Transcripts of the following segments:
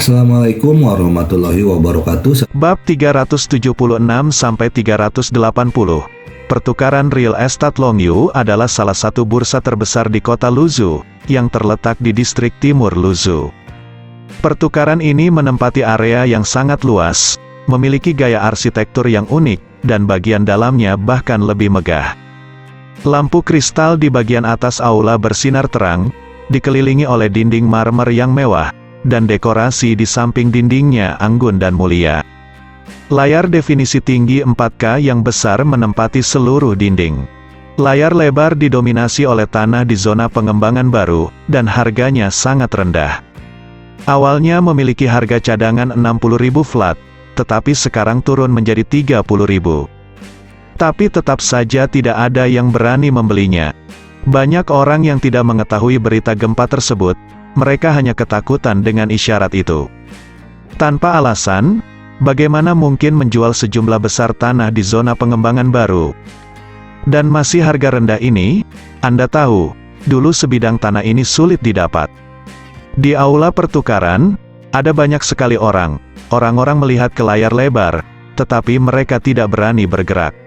Assalamualaikum warahmatullahi wabarakatuh. Bab 376-380. Pertukaran real estate Longyu adalah salah satu bursa terbesar di kota Luzhu, yang terletak di distrik timur Luzhu. Pertukaran ini menempati area yang sangat luas, memiliki gaya arsitektur yang unik, dan bagian dalamnya bahkan lebih megah. Lampu kristal di bagian atas aula bersinar terang, dikelilingi oleh dinding marmer yang mewah, dan dekorasi di samping dindingnya anggun dan mulia. Layar definisi tinggi 4K yang besar menempati seluruh dinding. Layar lebar didominasi oleh tanah di zona pengembangan baru, dan harganya sangat rendah. Awalnya memiliki harga cadangan 60.000 flat, tetapi sekarang turun menjadi 30.000. Tapi tetap saja tidak ada yang berani membelinya. Banyak orang yang tidak mengetahui berita gempa tersebut, mereka hanya ketakutan dengan isyarat itu. Tanpa alasan, bagaimana mungkin menjual sejumlah besar tanah di zona pengembangan baru? Dan masih harga rendah ini, Anda tahu, dulu sebidang tanah ini sulit didapat. Di aula pertukaran, ada banyak sekali orang-orang melihat ke layar lebar, tetapi mereka tidak berani bergerak.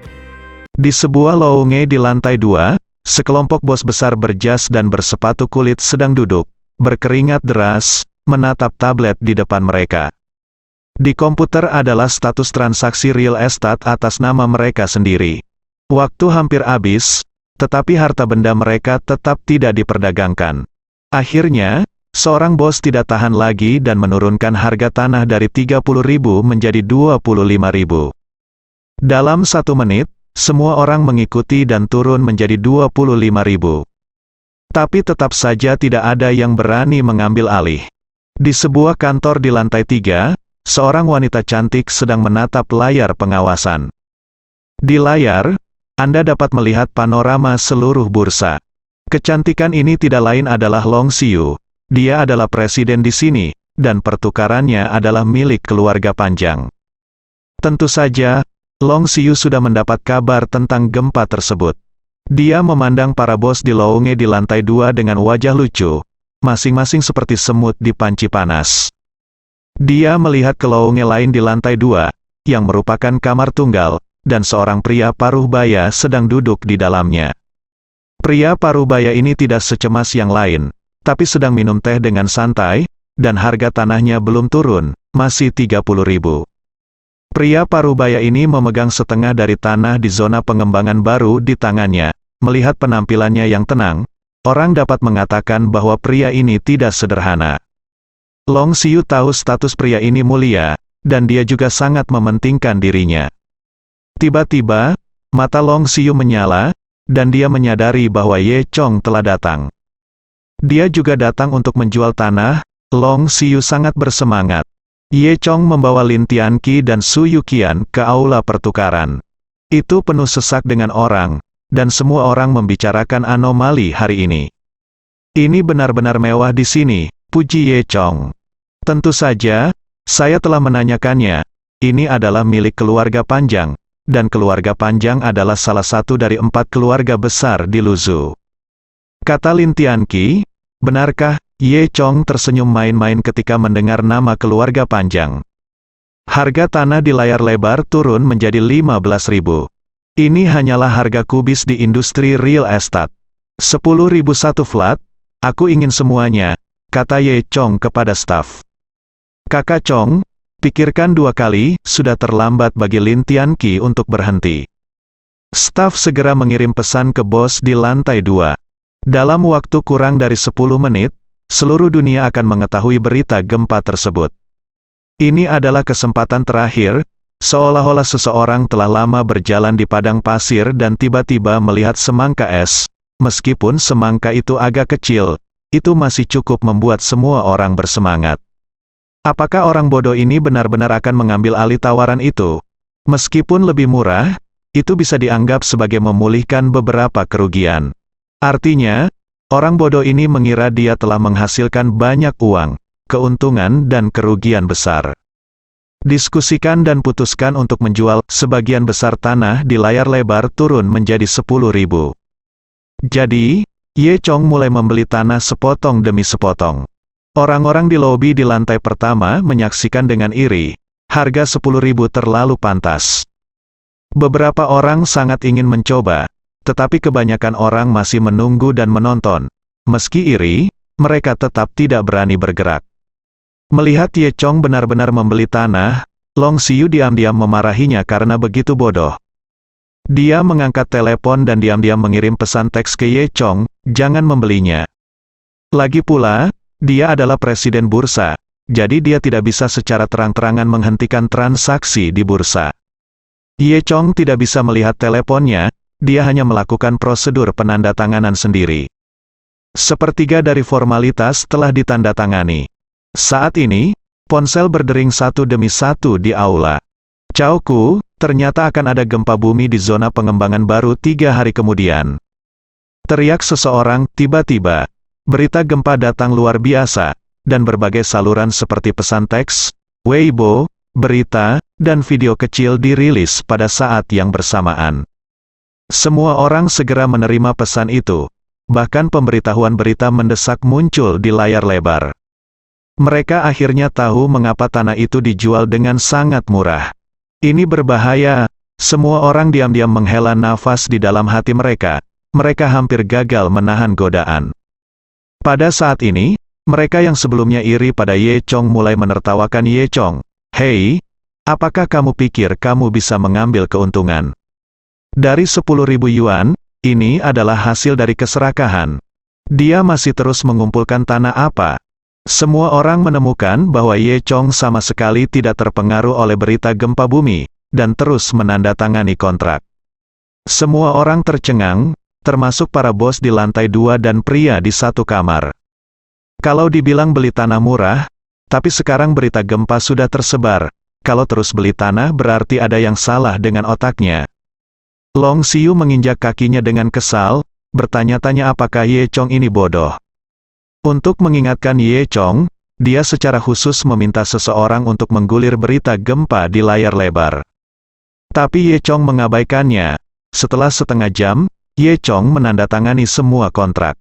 Di sebuah lounge di lantai 2, sekelompok bos besar berjas dan bersepatu kulit sedang duduk, berkeringat deras, menatap tablet di depan mereka. Di komputer adalah status transaksi real estate atas nama mereka sendiri. Waktu hampir habis, tetapi harta benda mereka tetap tidak diperdagangkan. Akhirnya, seorang bos tidak tahan lagi dan menurunkan harga tanah dari 30.000 menjadi 25.000. Dalam 1 menit, semua orang mengikuti dan turun menjadi 25.000. Tapi tetap saja tidak ada yang berani mengambil alih. Di sebuah kantor di lantai 3, seorang wanita cantik sedang menatap layar pengawasan. Di layar, Anda dapat melihat panorama seluruh bursa. Kecantikan ini tidak lain adalah Long Xiu. Dia adalah presiden di sini, dan pertukarannya adalah milik keluarga panjang. Tentu saja, Long Xiu sudah mendapat kabar tentang gempa tersebut. Dia memandang para bos di lounge di lantai 2 dengan wajah lucu, masing-masing seperti semut di panci panas. Dia melihat ke lounge lain di lantai 2, yang merupakan kamar tunggal, dan seorang pria paruh baya sedang duduk di dalamnya. Pria paruh baya ini tidak secemas yang lain, tapi sedang minum teh dengan santai, dan harga tanahnya belum turun, masih 30.000. Pria parubaya ini memegang setengah dari tanah di zona pengembangan baru di tangannya. Melihat penampilannya yang tenang, orang dapat mengatakan bahwa pria ini tidak sederhana. Long Xiu tahu status pria ini mulia, dan dia juga sangat mementingkan dirinya. Tiba-tiba, mata Long Xiu menyala, dan dia menyadari bahwa Ye Chong telah datang. Dia juga datang untuk menjual tanah. Long Xiu sangat bersemangat. Ye Chong membawa Lin Tianqi dan Su Yuqian ke aula pertukaran. Itu penuh sesak dengan orang, dan semua orang membicarakan anomali hari ini. Ini benar-benar mewah di sini, puji Ye Chong. Tentu saja, saya telah menanyakannya. Ini adalah milik keluarga panjang, dan keluarga panjang adalah salah satu dari 4 keluarga besar di Luzhu. Kata Lin Tianqi, benarkah? Ye Chong tersenyum main-main ketika mendengar nama keluarga panjang. Harga tanah di layar lebar turun menjadi 15.000. Ini hanyalah harga kubis di industri real estate. 10.001 flat, aku ingin semuanya, kata Ye Chong kepada staf. Kakak Chong, pikirkan 2 kali, sudah terlambat bagi Lin Tianqi untuk berhenti. Staf segera mengirim pesan ke bos di lantai 2. Dalam waktu kurang dari 10 menit, seluruh dunia akan mengetahui berita gempa tersebut. Ini adalah kesempatan terakhir, seolah-olah seseorang telah lama berjalan di padang pasir dan tiba-tiba melihat semangka es. Meskipun semangka itu agak kecil, itu masih cukup membuat semua orang bersemangat. Apakah orang bodoh ini benar-benar akan mengambil alih tawaran itu? Meskipun lebih murah, itu bisa dianggap sebagai memulihkan beberapa kerugian. Artinya, orang bodoh ini mengira dia telah menghasilkan banyak uang, keuntungan dan kerugian besar. Diskusikan dan putuskan untuk menjual sebagian besar tanah di layar lebar turun menjadi 10.000. Jadi, Ye Chong mulai membeli tanah sepotong demi sepotong. Orang-orang di lobi di lantai pertama menyaksikan dengan iri. Harga 10.000 terlalu pantas. Beberapa orang sangat ingin mencoba, tetapi kebanyakan orang masih menunggu dan menonton. Meski iri, mereka tetap tidak berani bergerak. Melihat Ye Chong benar-benar membeli tanah, Long Xiu diam-diam memarahinya karena begitu bodoh. Dia mengangkat telepon dan diam-diam mengirim pesan teks ke Ye Chong, jangan membelinya. Lagi pula, dia adalah presiden bursa, jadi dia tidak bisa secara terang-terangan menghentikan transaksi di bursa. Ye Chong tidak bisa melihat teleponnya, dia hanya melakukan prosedur penandatanganan sendiri. Sepertiga dari formalitas telah ditandatangani. Saat ini, ponsel berdering satu demi satu di aula. Cao Ku, ternyata akan ada gempa bumi di zona pengembangan baru 3 hari kemudian. Teriak seseorang, tiba-tiba. Berita gempa datang luar biasa, dan berbagai saluran seperti pesan teks, Weibo, berita, dan video kecil dirilis pada saat yang bersamaan. Semua orang segera menerima pesan itu, bahkan pemberitahuan berita mendesak muncul di layar lebar. Mereka akhirnya tahu mengapa tanah itu dijual dengan sangat murah. Ini berbahaya, semua orang diam-diam menghela nafas di dalam hati mereka. Mereka hampir gagal menahan godaan. Pada saat ini, mereka yang sebelumnya iri pada Ye Chong mulai menertawakan Ye Chong. Hei, apakah kamu pikir kamu bisa mengambil keuntungan? Dari 10.000 yuan, ini adalah hasil dari keserakahan. Dia masih terus mengumpulkan tanah apa? Semua orang menemukan bahwa Ye Chong sama sekali tidak terpengaruh oleh berita gempa bumi, dan terus menandatangani kontrak. Semua orang tercengang, termasuk para bos di lantai 2 dan pria di satu kamar. Kalau dibilang beli tanah murah, tapi sekarang berita gempa sudah tersebar. Kalau terus beli tanah berarti ada yang salah dengan otaknya. Long Xiu menginjak kakinya dengan kesal, bertanya-tanya apakah Ye Chong ini bodoh. Untuk mengingatkan Ye Chong, dia secara khusus meminta seseorang untuk menggulir berita gempa di layar lebar. Tapi Ye Chong mengabaikannya. Setelah setengah jam, Ye Chong menandatangani semua kontrak.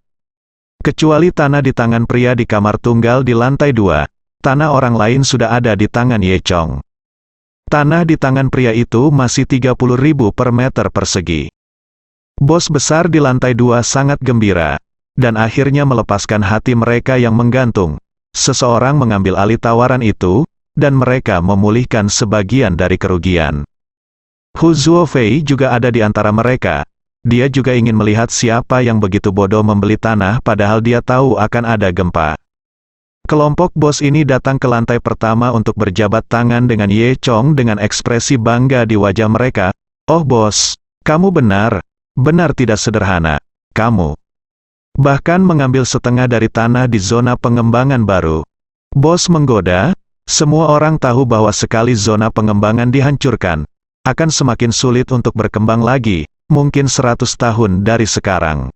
Kecuali tanah di tangan pria di kamar tunggal di lantai 2, tanah orang lain sudah ada di tangan Ye Chong. Tanah di tangan pria itu masih 30.000 per meter persegi. Bos besar di lantai 2 sangat gembira, dan akhirnya melepaskan hati mereka yang menggantung. Seseorang mengambil alih tawaran itu, dan mereka memulihkan sebagian dari kerugian. Hu Zuofei juga ada di antara mereka. Dia juga ingin melihat siapa yang begitu bodoh membeli tanah padahal dia tahu akan ada gempa. Kelompok bos ini datang ke lantai pertama untuk berjabat tangan dengan Ye Chong dengan ekspresi bangga di wajah mereka. Oh bos, kamu benar tidak sederhana, kamu. Bahkan mengambil setengah dari tanah di zona pengembangan baru. Bos menggoda, semua orang tahu bahwa sekali zona pengembangan dihancurkan, akan semakin sulit untuk berkembang lagi. Mungkin 100 tahun dari sekarang.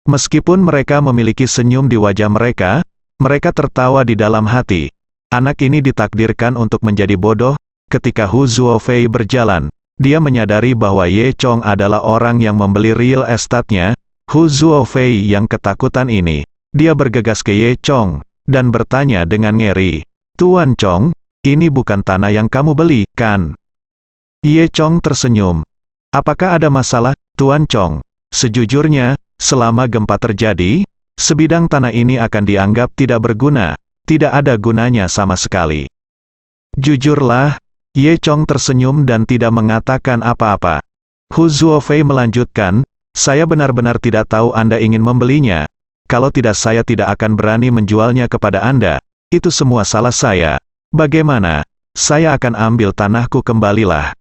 Meskipun mereka memiliki senyum di wajah mereka, mereka tertawa di dalam hati. Anak ini ditakdirkan untuk menjadi bodoh. Ketika Hu Zuofei berjalan, dia menyadari bahwa Ye Chong adalah orang yang membeli real estate-nya. Hu Zuofei yang ketakutan ini, dia bergegas ke Ye Chong, dan bertanya dengan ngeri, Tuan Chong, ini bukan tanah yang kamu beli, kan? Ye Chong tersenyum. Apakah ada masalah, Tuan Chong? Sejujurnya, selama gempa terjadi, sebidang tanah ini akan dianggap tidak berguna, tidak ada gunanya sama sekali. Jujurlah, Ye Chong tersenyum dan tidak mengatakan apa-apa. Hu Zuofei melanjutkan, saya benar-benar tidak tahu Anda ingin membelinya. Kalau tidak saya tidak akan berani menjualnya kepada Anda. Itu semua salah saya. Bagaimana? Saya akan ambil tanahku kembalilah.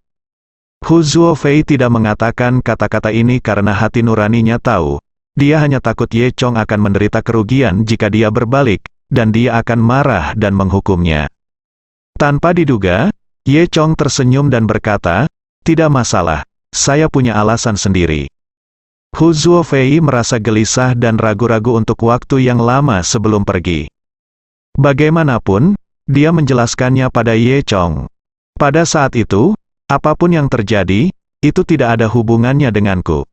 Hu Zuofei tidak mengatakan kata-kata ini karena hati nuraninya tahu. Dia hanya takut Ye Chong akan menderita kerugian jika dia berbalik, dan dia akan marah dan menghukumnya. Tanpa diduga, Ye Chong tersenyum dan berkata, tidak masalah, saya punya alasan sendiri. Hu Zuofei merasa gelisah dan ragu-ragu untuk waktu yang lama sebelum pergi. Bagaimanapun, dia menjelaskannya pada Ye Chong. Pada saat itu, apapun yang terjadi, itu tidak ada hubungannya denganku.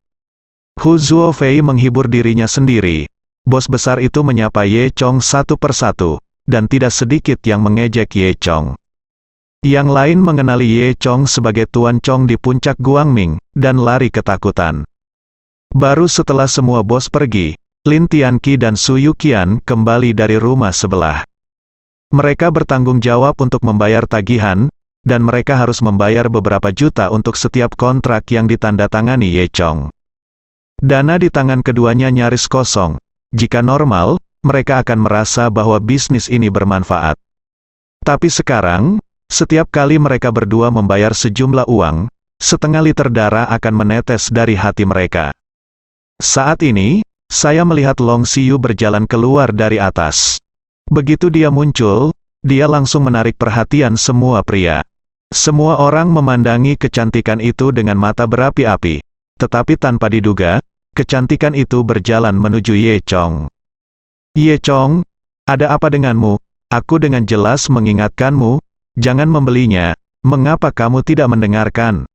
Hu Zuofei menghibur dirinya sendiri. bos besar itu menyapa Ye Chong satu persatu, dan tidak sedikit yang mengejek Ye Chong. Yang lain mengenali Ye Chong sebagai Tuan Chong di puncak Guangming, dan lari ketakutan. Baru setelah semua bos pergi, Lin Tianqi dan Su Yuqian kembali dari rumah sebelah. Mereka bertanggung jawab untuk membayar tagihan, dan mereka harus membayar beberapa juta untuk setiap kontrak yang ditandatangani Ye Chong. Dana di tangan keduanya nyaris kosong. Jika normal, mereka akan merasa bahwa bisnis ini bermanfaat. Tapi sekarang, setiap kali mereka berdua membayar sejumlah uang, setengah liter darah akan menetes dari hati mereka. Saat ini, saya melihat Long Xiyu berjalan keluar dari atas. Begitu dia muncul, dia langsung menarik perhatian semua pria. Semua orang memandangi kecantikan itu dengan mata berapi-api. Tetapi tanpa diduga, kecantikan itu berjalan menuju Ye Chong. Ye Chong, ada apa denganmu? Aku dengan jelas mengingatkanmu, jangan membelinya. Mengapa kamu tidak mendengarkan?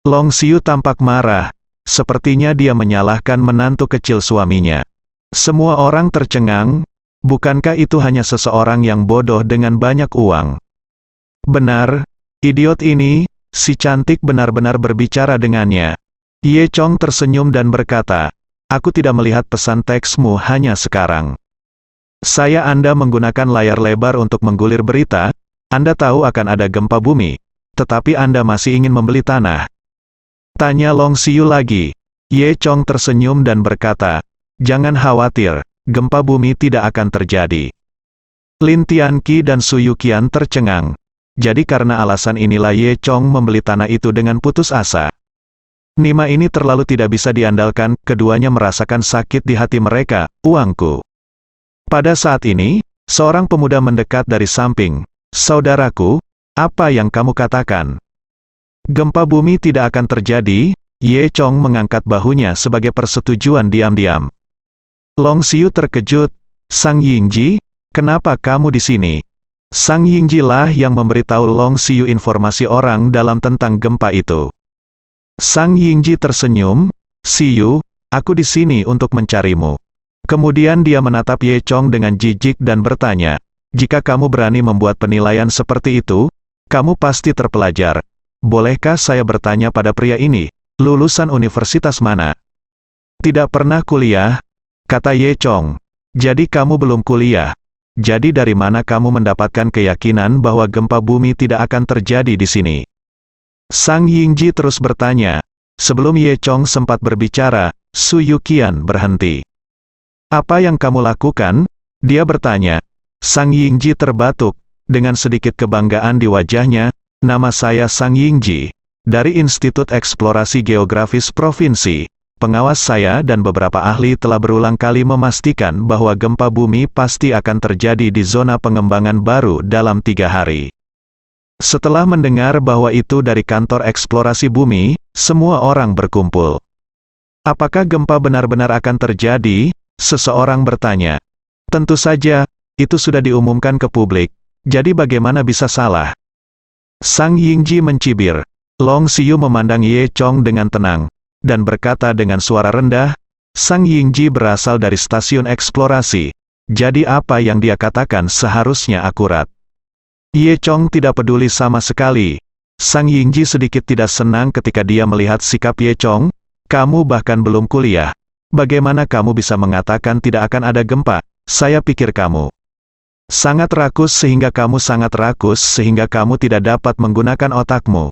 Long Xiyu tampak marah. Sepertinya dia menyalahkan menantu kecil suaminya. Semua orang tercengang. Bukankah itu hanya seseorang yang bodoh dengan banyak uang? Benar, idiot ini, si cantik benar-benar berbicara dengannya. Ye Chong tersenyum dan berkata, aku tidak melihat pesan teksmu hanya sekarang. Anda menggunakan layar lebar untuk menggulir berita, Anda tahu akan ada gempa bumi, tetapi Anda masih ingin membeli tanah. Tanya Long Xiyu lagi. Ye Chong tersenyum dan berkata, jangan khawatir, gempa bumi tidak akan terjadi. Lin Tianqi dan Su Yuqian tercengang. Jadi karena alasan inilah Ye Chong membeli tanah itu dengan putus asa. Nima ini terlalu tidak bisa diandalkan, keduanya merasakan sakit di hati mereka, uangku. Pada saat ini, seorang pemuda mendekat dari samping. Saudaraku, apa yang kamu katakan? Gempa bumi tidak akan terjadi. Ye Chong mengangkat bahunya sebagai persetujuan diam-diam. Long Xiyu terkejut. Sang Yingji, kenapa kamu di sini? Sang Yingji lah yang memberitahu Long Xiyu informasi orang dalam tentang gempa itu. Sang Yingji tersenyum, Xiyu, aku di sini untuk mencarimu. Kemudian dia menatap Ye Chong dengan jijik dan bertanya, jika kamu berani membuat penilaian seperti itu, kamu pasti terpelajar. Bolehkah saya bertanya pada pria ini, lulusan universitas mana? Tidak pernah kuliah, kata Ye Chong. Jadi kamu belum kuliah. Jadi dari mana kamu mendapatkan keyakinan bahwa gempa bumi tidak akan terjadi di sini? Sang Yingji terus bertanya. Sebelum Ye Chong sempat berbicara, Su Yuqian berhenti. Apa yang kamu lakukan? Dia bertanya. Sang Yingji terbatuk, dengan sedikit kebanggaan di wajahnya. Nama saya Sang Yingji, dari Institut Eksplorasi Geografis Provinsi. Pengawas saya dan beberapa ahli telah berulang kali memastikan bahwa gempa bumi pasti akan terjadi di zona pengembangan baru dalam 3 hari. Setelah mendengar bahwa itu dari kantor eksplorasi bumi, semua orang berkumpul. Apakah gempa benar-benar akan terjadi? Seseorang bertanya. Tentu saja, itu sudah diumumkan ke publik, jadi bagaimana bisa salah? Sang Yingji mencibir. Long Xiyu memandang Ye Chong dengan tenang, dan berkata dengan suara rendah, Sang Yingji berasal dari stasiun eksplorasi, jadi apa yang dia katakan seharusnya akurat. Ye Chong tidak peduli sama sekali. Sang Yingji sedikit tidak senang ketika dia melihat sikap Ye Chong. Kamu bahkan belum kuliah. Bagaimana kamu bisa mengatakan tidak akan ada gempa? Saya pikir kamu sangat rakus sehingga kamu tidak dapat menggunakan otakmu.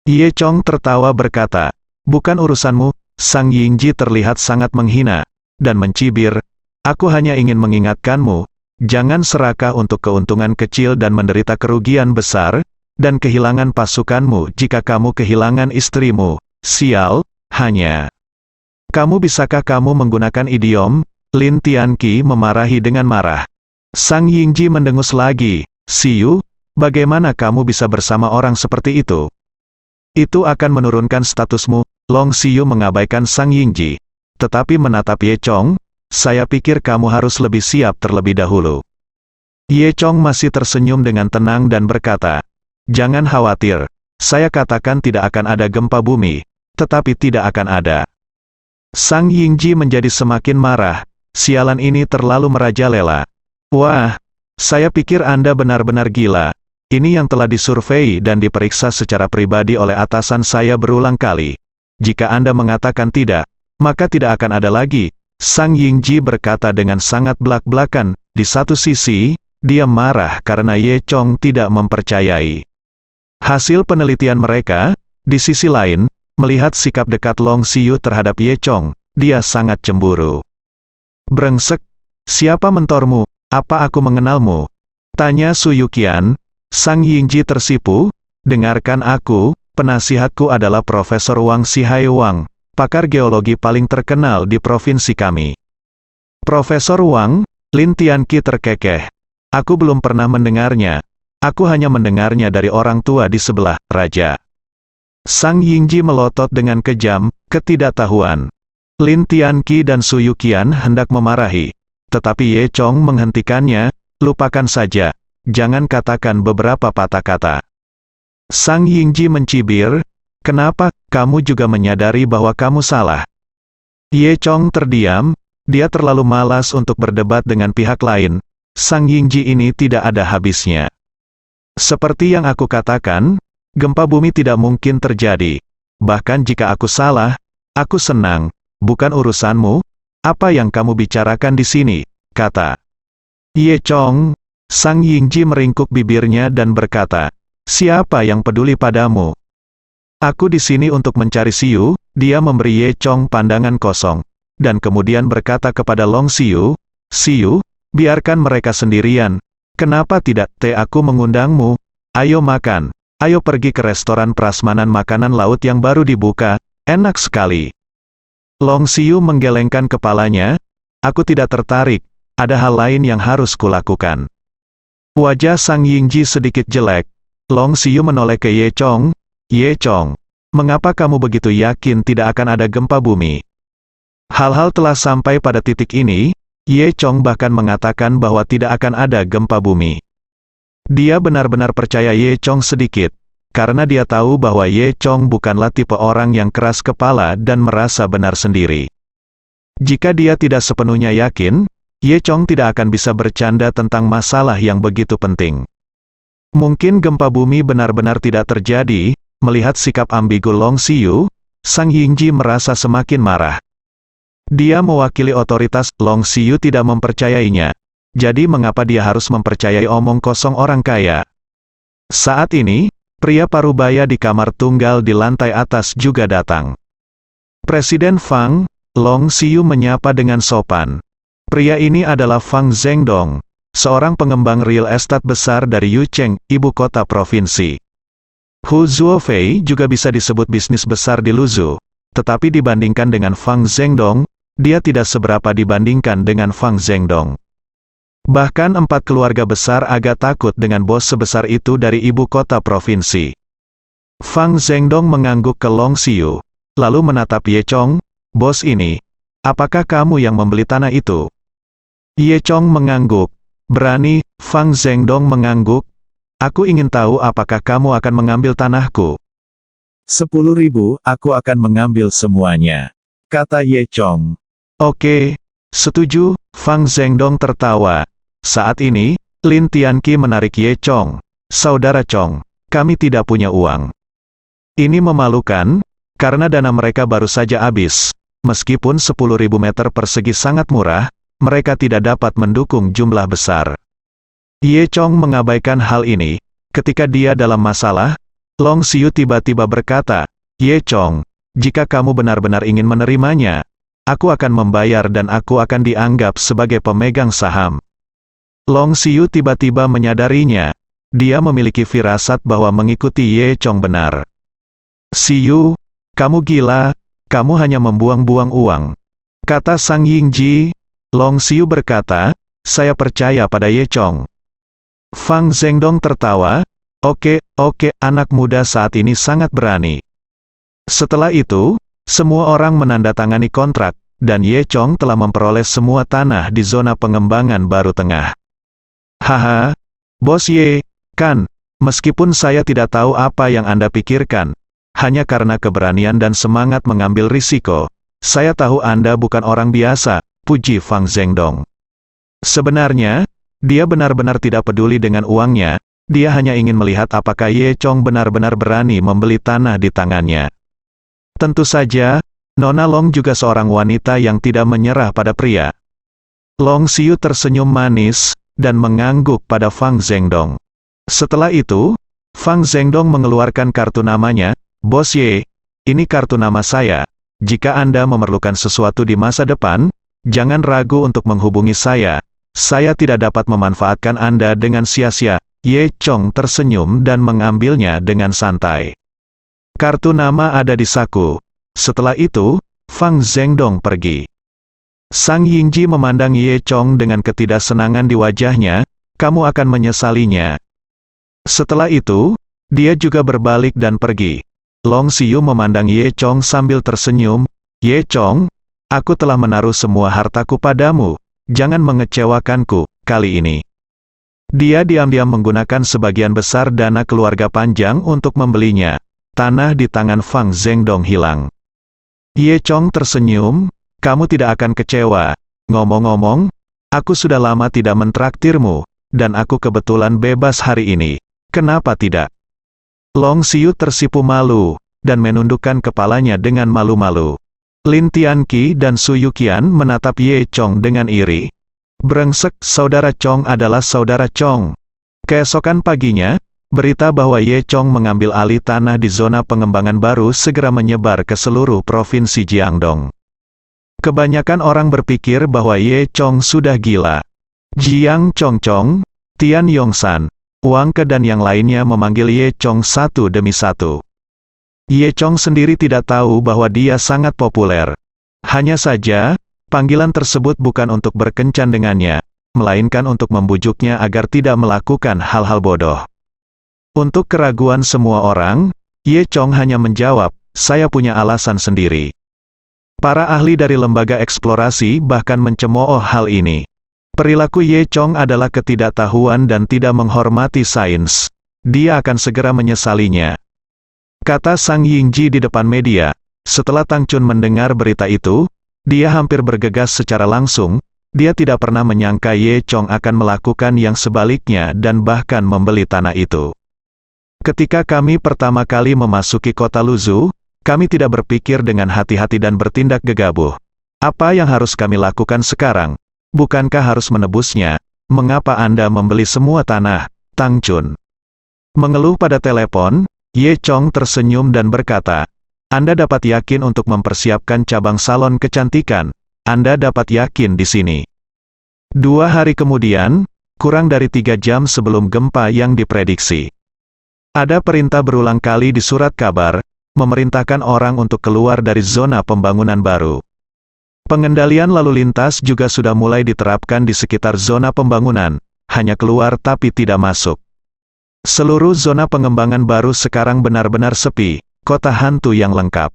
Ye Chong tertawa berkata, bukan urusanmu. Sang Yingji terlihat sangat menghina dan mencibir. Aku hanya ingin mengingatkanmu, jangan serakah untuk keuntungan kecil dan menderita kerugian besar, dan kehilangan pasukanmu jika kamu kehilangan istrimu. Sial, hanya. Bisakah kamu menggunakan idiom? Lin Tianqi memarahi dengan marah. Sang Yingji mendengus lagi. Xiyu, bagaimana kamu bisa bersama orang seperti itu? Itu akan menurunkan statusmu. Long Xiyu mengabaikan Sang Yingji, tetapi menatap Ye Chong. Saya pikir kamu harus lebih siap terlebih dahulu. Ye Chong masih tersenyum dengan tenang dan berkata, jangan khawatir, saya katakan tidak akan ada gempa bumi, tetapi tidak akan ada. Sang Yingji menjadi semakin marah, sialan ini terlalu merajalela. Wah, saya pikir Anda benar-benar gila. Ini yang telah disurvei dan diperiksa secara pribadi oleh atasan saya berulang kali. Jika Anda mengatakan tidak, maka tidak akan ada lagi. Sang Yingji berkata dengan sangat belak-belakan. Di satu sisi, dia marah karena Ye Chong tidak mempercayai hasil penelitian mereka. Di sisi lain, melihat sikap dekat Long Xiu terhadap Ye Chong, dia sangat cemburu. Brengsek, siapa mentormu? Apa aku mengenalmu? Tanya Su Yuqian. Sang Yingji tersipu. Dengarkan aku, penasihatku adalah Profesor Wang Xihai Wang, pakar geologi paling terkenal di provinsi kami. Profesor Wang, Lin Tianqi terkekeh. Aku belum pernah mendengarnya. Aku hanya mendengarnya dari orang tua di sebelah, Raja. Sang Yingji melotot dengan kejam, ketidaktahuan. Lin Tianqi dan Su Yuqian hendak memarahi. Tetapi Ye Chong menghentikannya, lupakan saja, jangan katakan beberapa patah kata. Sang Yingji mencibir, kenapa, kamu juga menyadari bahwa kamu salah? Ye Chong terdiam, dia terlalu malas untuk berdebat dengan pihak lain. Sang Yingji ini tidak ada habisnya. Seperti yang aku katakan, gempa bumi tidak mungkin terjadi. Bahkan jika aku salah, aku senang, bukan urusanmu. Apa yang kamu bicarakan di sini, kata Ye Chong. Sang Yingji meringkuk bibirnya dan berkata, siapa yang peduli padamu? Aku di sini untuk mencari Xiu. Dia memberi Ye Chong pandangan kosong, dan kemudian berkata kepada Long Xiu, Xiu, biarkan mereka sendirian. Kenapa tidak, aku mengundangmu. Ayo makan. Ayo pergi ke restoran prasmanan makanan laut yang baru dibuka, enak sekali. Long Xiu menggelengkan kepalanya, aku tidak tertarik, ada hal lain yang harus kulakukan. Wajah Sang Yingji sedikit jelek. Long Xiu menoleh ke Ye Chong. Ye Chong, mengapa kamu begitu yakin tidak akan ada gempa bumi? Hal-hal telah sampai pada titik ini, Ye Chong bahkan mengatakan bahwa tidak akan ada gempa bumi. Dia benar-benar percaya Ye Chong sedikit, karena dia tahu bahwa Ye Chong bukanlah tipe orang yang keras kepala dan merasa benar sendiri. Jika dia tidak sepenuhnya yakin, Ye Chong tidak akan bisa bercanda tentang masalah yang begitu penting. Mungkin gempa bumi benar-benar tidak terjadi. Melihat sikap ambigu Long Xiu, Sang Yingji merasa semakin marah. Dia mewakili otoritas, Long Xiu tidak mempercayainya. Jadi mengapa dia harus mempercayai omong kosong orang kaya? Saat ini, pria parubaya di kamar tunggal di lantai atas juga datang. Presiden Fang, Long Xiu menyapa dengan sopan. Pria ini adalah Fang Zhengdong, seorang pengembang real estate besar dari Yucheng, ibu kota provinsi. Hu Zuofei juga bisa disebut bisnis besar di Luzhu, tetapi dibandingkan dengan Fang Zhengdong, dia tidak seberapa dibandingkan dengan Fang Zhengdong. Bahkan 4 keluarga besar agak takut dengan bos sebesar itu dari ibu kota provinsi. Fang Zhengdong mengangguk ke Long Xiu, lalu menatap Ye Chong, bos ini, apakah kamu yang membeli tanah itu? Ye Chong mengangguk, berani, Fang Zhengdong mengangguk, aku ingin tahu apakah kamu akan mengambil tanahku. 10.000, aku akan mengambil semuanya, kata Ye Chong. Oke, setuju, Fang Zhengdong tertawa. Saat ini, Lin Tianqi menarik Ye Chong. Saudara Chong, kami tidak punya uang. Ini memalukan, karena dana mereka baru saja habis. Meskipun 10.000 meter persegi sangat murah, mereka tidak dapat mendukung jumlah besar. Ye Chong mengabaikan hal ini. Ketika dia dalam masalah, Long Xiu tiba-tiba berkata, Ye Chong, jika kamu benar-benar ingin menerimanya, aku akan membayar dan aku akan dianggap sebagai pemegang saham. Long Xiu tiba-tiba menyadarinya. Dia memiliki firasat bahwa mengikuti Ye Chong benar. Xiu, kamu gila, kamu hanya membuang-buang uang, kata Sang Yingji. Long Xiu berkata, saya percaya pada Ye Chong. Fang Zhengdong tertawa, oke, anak muda saat ini sangat berani. Setelah itu, semua orang menandatangani kontrak, dan Ye Chong telah memperoleh semua tanah di zona pengembangan baru tengah. Haha, Bos Ye, kan, meskipun saya tidak tahu apa yang Anda pikirkan, hanya karena keberanian dan semangat mengambil risiko, saya tahu Anda bukan orang biasa, puji Fang Zhendong. Sebenarnya, dia benar-benar tidak peduli dengan uangnya, dia hanya ingin melihat apakah Ye Chong benar-benar berani membeli tanah di tangannya. Tentu saja, Nona Long juga seorang wanita yang tidak menyerah pada pria. Long Xiu tersenyum manis, dan mengangguk pada Fang Zhendong. Setelah itu, Fang Zhendong mengeluarkan kartu namanya, Bos Ye, ini kartu nama saya. Jika Anda memerlukan sesuatu di masa depan, jangan ragu untuk menghubungi saya. Saya tidak dapat memanfaatkan Anda dengan sia-sia. Ye Chong tersenyum dan mengambilnya dengan santai. Kartu nama ada di saku. Setelah itu, Fang Zhendong pergi. Sang Yingji memandang Ye Chong dengan ketidaksenangan di wajahnya, kamu akan menyesalinya. Setelah itu, dia juga berbalik dan pergi. Long Xiu memandang Ye Chong sambil tersenyum, Ye Chong, aku telah menaruh semua hartaku padamu, jangan mengecewakanku, kali ini. Dia diam-diam menggunakan sebagian besar dana keluarga panjang untuk membelinya. Tanah di tangan Fang Zhendong hilang. Ye Chong tersenyum, kamu tidak akan kecewa. Ngomong-ngomong, aku sudah lama tidak mentraktirmu, dan aku kebetulan bebas hari ini. Kenapa tidak? Long Xiu tersipu malu, dan menundukkan kepalanya dengan malu-malu. Lin Tianqi dan Su Yuqian menatap Ye Chong dengan iri. Brengsek, saudara Chong adalah saudara Chong. Keesokan paginya, berita bahwa Ye Chong mengambil alih tanah di zona pengembangan baru segera menyebar ke seluruh provinsi Jiangdong. Kebanyakan orang berpikir bahwa Ye Chong sudah gila. Jiang Chongchong, Tian Yongsan, Wang Ke dan yang lainnya memanggil Ye Chong satu demi satu. Ye Chong sendiri tidak tahu bahwa dia sangat populer. Hanya saja, panggilan tersebut bukan untuk berkencan dengannya, melainkan untuk membujuknya agar tidak melakukan hal-hal bodoh. Untuk keraguan semua orang, Ye Chong hanya menjawab, saya punya alasan sendiri. Para ahli dari lembaga eksplorasi bahkan mencemooh hal ini. Perilaku Ye Chong adalah ketidaktahuan dan tidak menghormati sains. Dia akan segera menyesalinya. Kata Sang Yingji di depan media. Setelah Tang Chun mendengar berita itu, dia hampir bergegas secara langsung. Dia tidak pernah menyangka Ye Chong akan melakukan yang sebaliknya dan bahkan membeli tanah itu. Ketika kami pertama kali memasuki kota Luzhu, kami tidak berpikir dengan hati-hati dan bertindak gegabah. Apa yang harus kami lakukan sekarang? Bukankah harus menebusnya? Mengapa Anda membeli semua tanah, Tang Chun? Mengeluh pada telepon, Ye Chong tersenyum dan berkata, Anda dapat yakin untuk mempersiapkan cabang salon kecantikan. Anda dapat yakin di sini. 2 hari kemudian, kurang dari 3 jam sebelum gempa yang diprediksi. Ada perintah berulang kali di surat kabar, memerintahkan orang untuk keluar dari zona pembangunan baru. Pengendalian lalu lintas juga sudah mulai diterapkan di sekitar zona pembangunan, hanya keluar tapi tidak masuk. Seluruh zona pengembangan baru sekarang benar-benar sepi, kota hantu yang lengkap.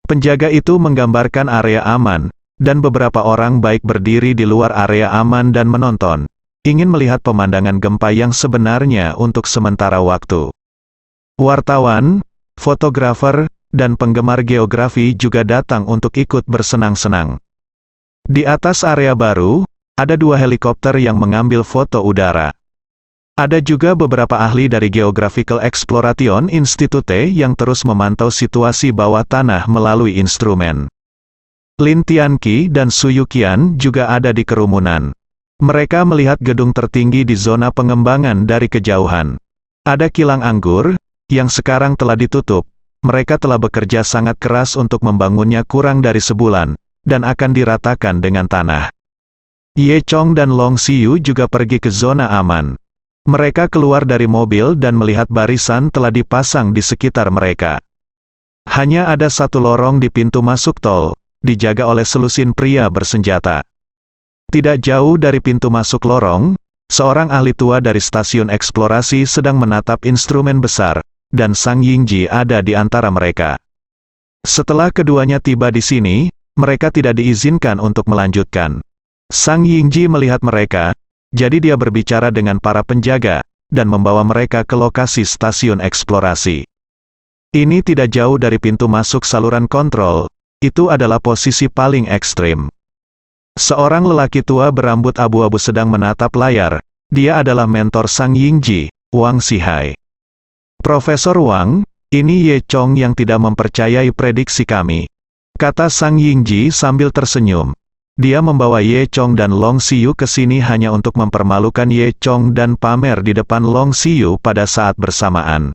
Penjaga itu menggambarkan area aman, dan beberapa orang baik berdiri di luar area aman dan menonton, ingin melihat pemandangan gempa yang sebenarnya untuk sementara waktu. Wartawan, fotografer, dan penggemar geografi juga datang untuk ikut bersenang-senang. Di atas area baru, ada 2 helikopter yang mengambil foto udara. Ada juga beberapa ahli dari Geographical Exploration Institute yang terus memantau situasi bawah tanah melalui instrumen. Lin Tianqi dan Su Yuqian juga ada di kerumunan. Mereka melihat gedung tertinggi di zona pengembangan dari kejauhan. Ada kilang anggur, yang sekarang telah ditutup. Mereka telah bekerja sangat keras untuk membangunnya kurang dari sebulan, dan akan diratakan dengan tanah. Ye Chong dan Long Xiu juga pergi ke zona aman. Mereka keluar dari mobil dan melihat barisan telah dipasang di sekitar mereka. Hanya ada satu lorong di pintu masuk tol, dijaga oleh selusin pria bersenjata. Tidak jauh dari pintu masuk lorong, seorang ahli tua dari stasiun eksplorasi sedang menatap instrumen besar, dan Sang Yingji ada di antara mereka. Setelah keduanya tiba di sini, mereka tidak diizinkan untuk melanjutkan. Sang Yingji melihat mereka, jadi dia berbicara dengan para penjaga, dan membawa mereka ke lokasi stasiun eksplorasi. Ini tidak jauh dari pintu masuk saluran kontrol, itu adalah posisi paling ekstrim. Seorang lelaki tua berambut abu-abu sedang menatap layar. Dia adalah mentor Sang Yingji, Wang Xihai. Profesor Wang, ini Ye Chong yang tidak mempercayai prediksi kami, kata Sang Yingji sambil tersenyum. Dia membawa Ye Chong dan Long Xiyu ke sini hanya untuk mempermalukan Ye Chong dan pamer di depan Long Xiyu pada saat bersamaan.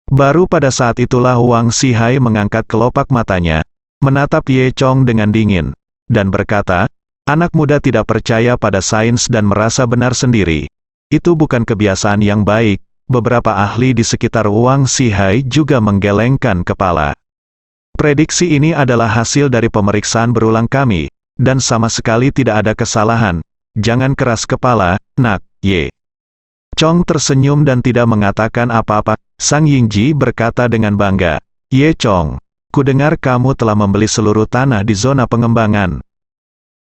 Baru pada saat itulah Wang Xihai mengangkat kelopak matanya, menatap Ye Chong dengan dingin, dan berkata, anak muda tidak percaya pada sains dan merasa benar sendiri. Itu bukan kebiasaan yang baik. Beberapa ahli di sekitar Wang Xihai juga menggelengkan kepala. Prediksi ini adalah hasil dari pemeriksaan berulang kami, dan sama sekali tidak ada kesalahan. Jangan keras kepala, nak, Ye Chong tersenyum dan tidak mengatakan apa-apa. Sang Yingji berkata dengan bangga, Ye Chong, kudengar kamu telah membeli seluruh tanah di zona pengembangan.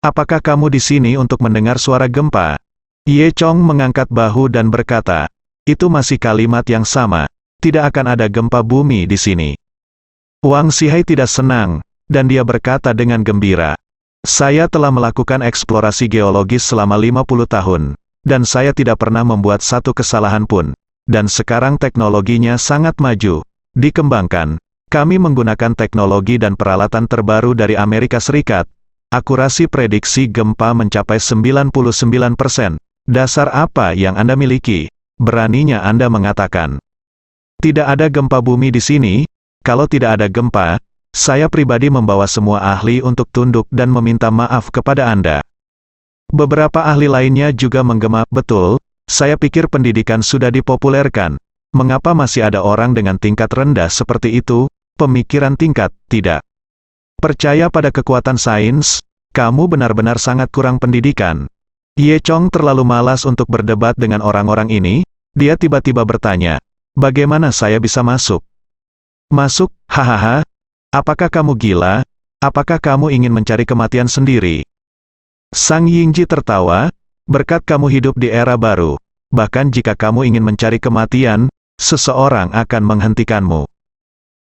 Apakah kamu di sini untuk mendengar suara gempa? Ye Chong mengangkat bahu dan berkata, itu masih kalimat yang sama, tidak akan ada gempa bumi di sini. Wang Xihai tidak senang, dan dia berkata dengan gembira, saya telah melakukan eksplorasi geologis selama 50 tahun, dan saya tidak pernah membuat satu kesalahan pun, dan sekarang teknologinya sangat maju, dikembangkan. Kami menggunakan teknologi dan peralatan terbaru dari Amerika Serikat. Akurasi prediksi gempa mencapai 99%. Dasar apa yang Anda miliki? Beraninya Anda mengatakan. Tidak ada gempa bumi di sini. Kalau tidak ada gempa, saya pribadi membawa semua ahli untuk tunduk dan meminta maaf kepada Anda. Beberapa ahli lainnya juga menggema, betul, saya pikir pendidikan sudah dipopulerkan. Mengapa masih ada orang dengan tingkat rendah seperti itu? Pemikiran tingkat, tidak. Percaya pada kekuatan sains, kamu benar-benar sangat kurang pendidikan. Ye Chong terlalu malas untuk berdebat dengan orang-orang ini, dia tiba-tiba bertanya, bagaimana saya bisa masuk? Masuk, hahaha, apakah kamu gila? Apakah kamu ingin mencari kematian sendiri? Sang Yingji tertawa, berkat kamu hidup di era baru, bahkan jika kamu ingin mencari kematian, seseorang akan menghentikanmu.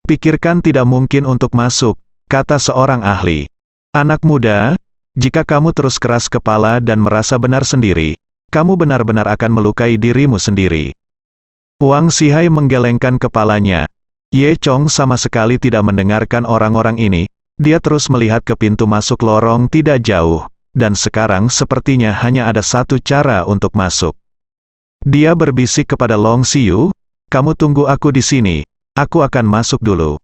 Pikirkan tidak mungkin untuk masuk, kata seorang ahli. Anak muda, jika kamu terus keras kepala dan merasa benar sendiri, kamu benar-benar akan melukai dirimu sendiri. Wang Xihai menggelengkan kepalanya. Ye Chong sama sekali tidak mendengarkan orang-orang ini, dia terus melihat ke pintu masuk lorong tidak jauh, dan sekarang sepertinya hanya ada satu cara untuk masuk. Dia berbisik kepada Long Xiyu, kamu tunggu aku di sini, aku akan masuk dulu.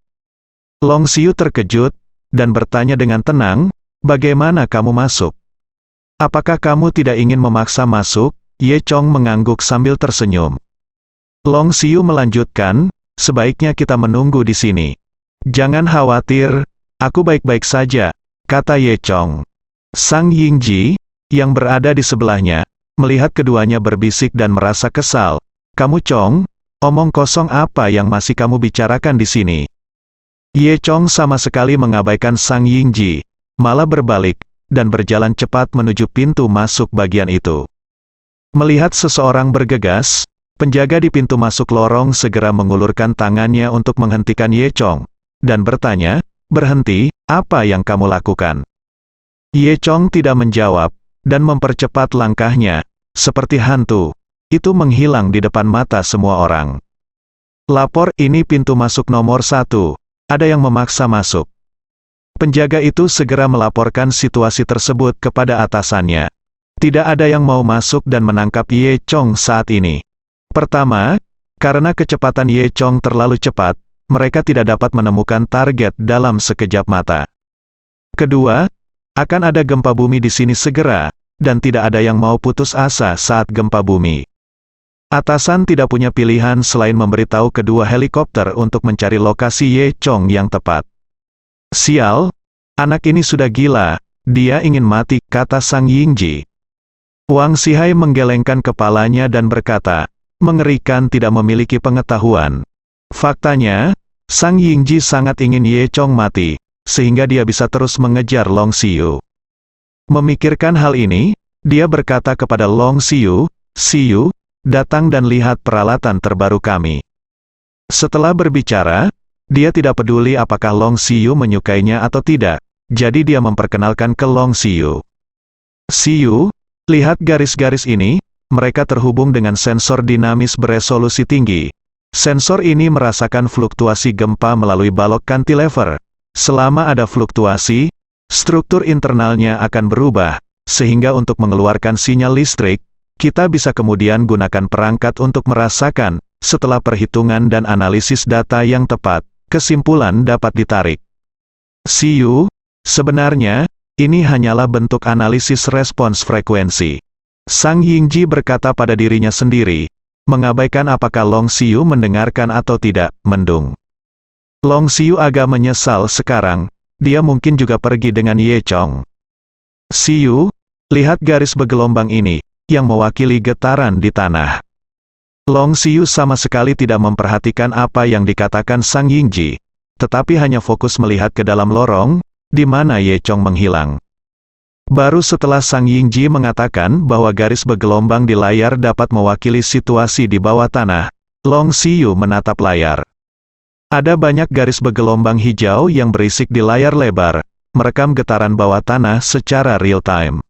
Long Xiyu terkejut, dan bertanya dengan tenang, bagaimana kamu masuk? Apakah kamu tidak ingin memaksa masuk? Ye Chong mengangguk sambil tersenyum. Long Xiyu melanjutkan, sebaiknya kita menunggu di sini. Jangan khawatir, aku baik-baik saja, kata Ye Chong. Sang Yingji, yang berada di sebelahnya, melihat keduanya berbisik dan merasa kesal. Kamu Chong, omong kosong apa yang masih kamu bicarakan di sini? Ye Chong sama sekali mengabaikan Sang Yingji, malah berbalik, dan berjalan cepat menuju pintu masuk bagian itu. Melihat seseorang bergegas, penjaga di pintu masuk lorong segera mengulurkan tangannya untuk menghentikan Ye Chong, dan bertanya, berhenti, apa yang kamu lakukan? Ye Chong tidak menjawab, dan mempercepat langkahnya, seperti hantu. Itu menghilang di depan mata semua orang. Lapor, ini pintu masuk nomor 1. Ada yang memaksa masuk. Penjaga itu segera melaporkan situasi tersebut kepada atasannya. Tidak ada yang mau masuk dan menangkap Ye Chong saat ini. Pertama, karena kecepatan Ye Chong terlalu cepat, mereka tidak dapat menemukan target dalam sekejap mata. Kedua, akan ada gempa bumi di sini segera, dan tidak ada yang mau putus asa saat gempa bumi. Atasan tidak punya pilihan selain memberitahu kedua helikopter untuk mencari lokasi Ye Chong yang tepat. Sial, anak ini sudah gila, dia ingin mati, kata Sang Yingji. Wang Xihai menggelengkan kepalanya dan berkata, mengerikan tidak memiliki pengetahuan. Faktanya, Sang Yingji sangat ingin Ye Chong mati, sehingga dia bisa terus mengejar Long Xiyu. Memikirkan hal ini, dia berkata kepada Long Xiyu, Xiyu, datang dan lihat peralatan terbaru kami. Setelah berbicara, dia tidak peduli apakah Long Xiyu menyukainya atau tidak, jadi dia memperkenalkan ke Long Xiyu. Siyu, lihat garis-garis ini, mereka terhubung dengan sensor dinamis beresolusi tinggi. Sensor ini merasakan fluktuasi gempa melalui balok cantilever. Selama ada fluktuasi, struktur internalnya akan berubah, sehingga untuk mengeluarkan sinyal listrik, kita bisa kemudian gunakan perangkat untuk merasakan, setelah perhitungan dan analisis data yang tepat, kesimpulan dapat ditarik. Siyu, sebenarnya, ini hanyalah bentuk analisis respons frekuensi. Sang Yingji berkata pada dirinya sendiri, mengabaikan apakah Long Xiu mendengarkan atau tidak, mendung. Long Xiu agak menyesal sekarang, dia mungkin juga pergi dengan Ye Chong. Xiu, lihat garis bergelombang ini, yang mewakili getaran di tanah. Long Xiu sama sekali tidak memperhatikan apa yang dikatakan Sang Yingji, tetapi hanya fokus melihat ke dalam lorong, di mana Ye Chong menghilang. Baru setelah Sang Yingji mengatakan bahwa garis bergelombang di layar dapat mewakili situasi di bawah tanah, Long Xiu menatap layar. Ada banyak garis bergelombang hijau yang berisik di layar lebar, merekam getaran bawah tanah secara real-time.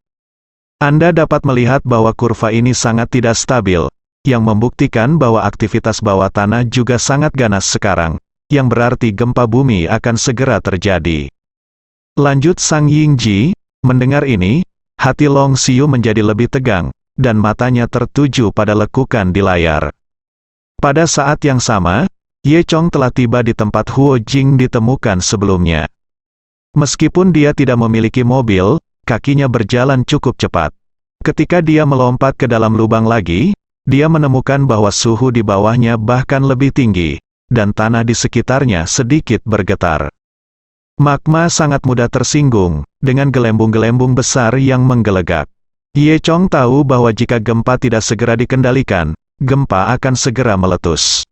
Anda dapat melihat bahwa kurva ini sangat tidak stabil, yang membuktikan bahwa aktivitas bawah tanah juga sangat ganas sekarang, yang berarti gempa bumi akan segera terjadi. Lanjut Sang Yingji. Mendengar ini, hati Long Xiu menjadi lebih tegang, dan matanya tertuju pada lekukan di layar. Pada saat yang sama, Ye Chong telah tiba di tempat Huo Jing ditemukan sebelumnya. Meskipun dia tidak memiliki mobil, kakinya berjalan cukup cepat. Ketika dia melompat ke dalam lubang lagi, dia menemukan bahwa suhu di bawahnya bahkan lebih tinggi, dan tanah di sekitarnya sedikit bergetar. Magma sangat mudah tersinggung, dengan gelembung-gelembung besar yang menggelegak. Ye Chong tahu bahwa jika gempa tidak segera dikendalikan, gempa akan segera meletus.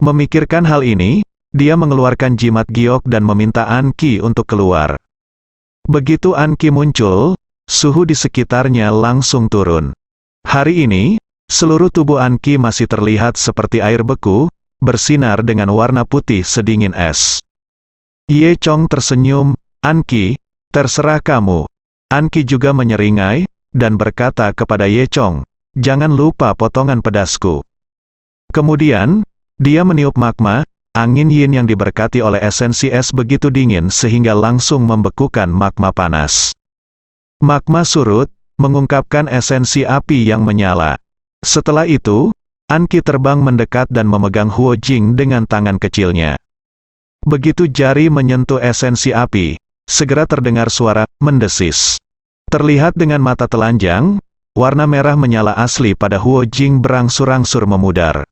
Memikirkan hal ini, dia mengeluarkan jimat giok dan meminta An Qi untuk keluar. Begitu An Qi muncul, suhu di sekitarnya langsung turun. Hari ini, seluruh tubuh An Qi masih terlihat seperti air beku, bersinar dengan warna putih sedingin es. Ye Chong tersenyum, An Qi, terserah kamu. An Qi juga menyeringai, dan berkata kepada Ye Chong, jangan lupa potongan pedasku. Kemudian, dia meniup magma, angin yin yang diberkati oleh esensi es begitu dingin sehingga langsung membekukan magma panas. Magma surut, mengungkapkan esensi api yang menyala. Setelah itu, An Qi terbang mendekat dan memegang Huo Jing dengan tangan kecilnya. Begitu jari menyentuh esensi api, segera terdengar suara mendesis. Terlihat dengan mata telanjang, warna merah menyala asli pada Huo Jing berangsur-angsur memudar.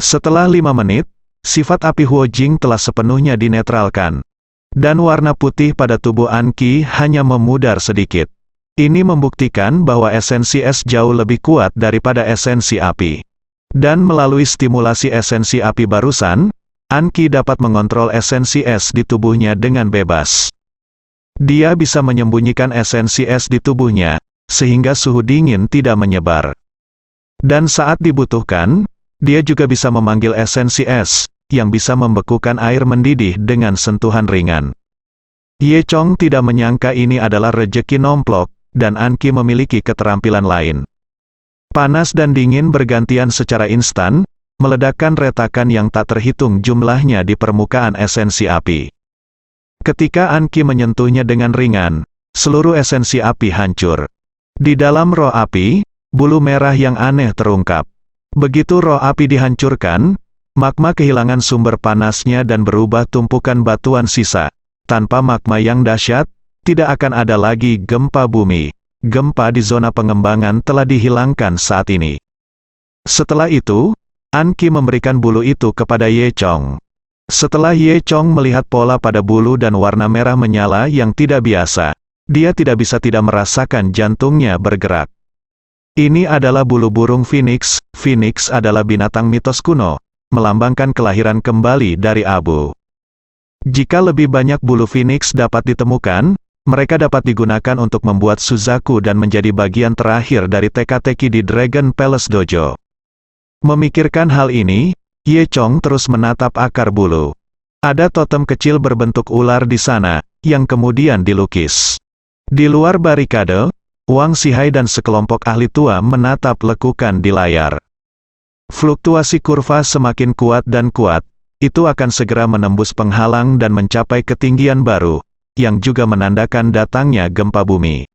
Setelah 5 menit, sifat api Huo Jing telah sepenuhnya dinetralkan. Dan warna putih pada tubuh An Qi hanya memudar sedikit. Ini membuktikan bahwa esensi es jauh lebih kuat daripada esensi api. Dan melalui stimulasi esensi api barusan, An Qi dapat mengontrol esensi es di tubuhnya dengan bebas. Dia bisa menyembunyikan esensi es di tubuhnya, sehingga suhu dingin tidak menyebar. Dan saat dibutuhkan, dia juga bisa memanggil esensi es, yang bisa membekukan air mendidih dengan sentuhan ringan. Ye Chong tidak menyangka ini adalah rejeki nomplok, dan An Qi memiliki keterampilan lain. Panas dan dingin bergantian secara instan, meledakkan retakan yang tak terhitung jumlahnya di permukaan esensi api. Ketika An Qi menyentuhnya dengan ringan, seluruh esensi api hancur. Di dalam roh api, bulu merah yang aneh terungkap. Begitu roh api dihancurkan, magma kehilangan sumber panasnya dan berubah tumpukan batuan sisa. Tanpa magma yang dahsyat, tidak akan ada lagi gempa bumi. Gempa di zona pengembangan telah dihilangkan saat ini. Setelah itu, An Qi memberikan bulu itu kepada Ye Chong. Setelah Ye Chong melihat pola pada bulu dan warna merah menyala yang tidak biasa, dia tidak bisa tidak merasakan jantungnya bergerak. Ini adalah bulu burung phoenix. Phoenix adalah binatang mitos kuno, melambangkan kelahiran kembali dari abu. Jika lebih banyak bulu phoenix dapat ditemukan, mereka dapat digunakan untuk membuat Suzaku dan menjadi bagian terakhir dari teka-teki di Dragon Palace Dojo. Memikirkan hal ini, Ye Chong terus menatap akar bulu. Ada totem kecil berbentuk ular di sana, yang kemudian dilukis. Di luar barikade, Wang Xihai dan sekelompok ahli tua menatap lekukan di layar. Fluktuasi kurva semakin kuat dan kuat, itu akan segera menembus penghalang dan mencapai ketinggian baru, yang juga menandakan datangnya gempa bumi.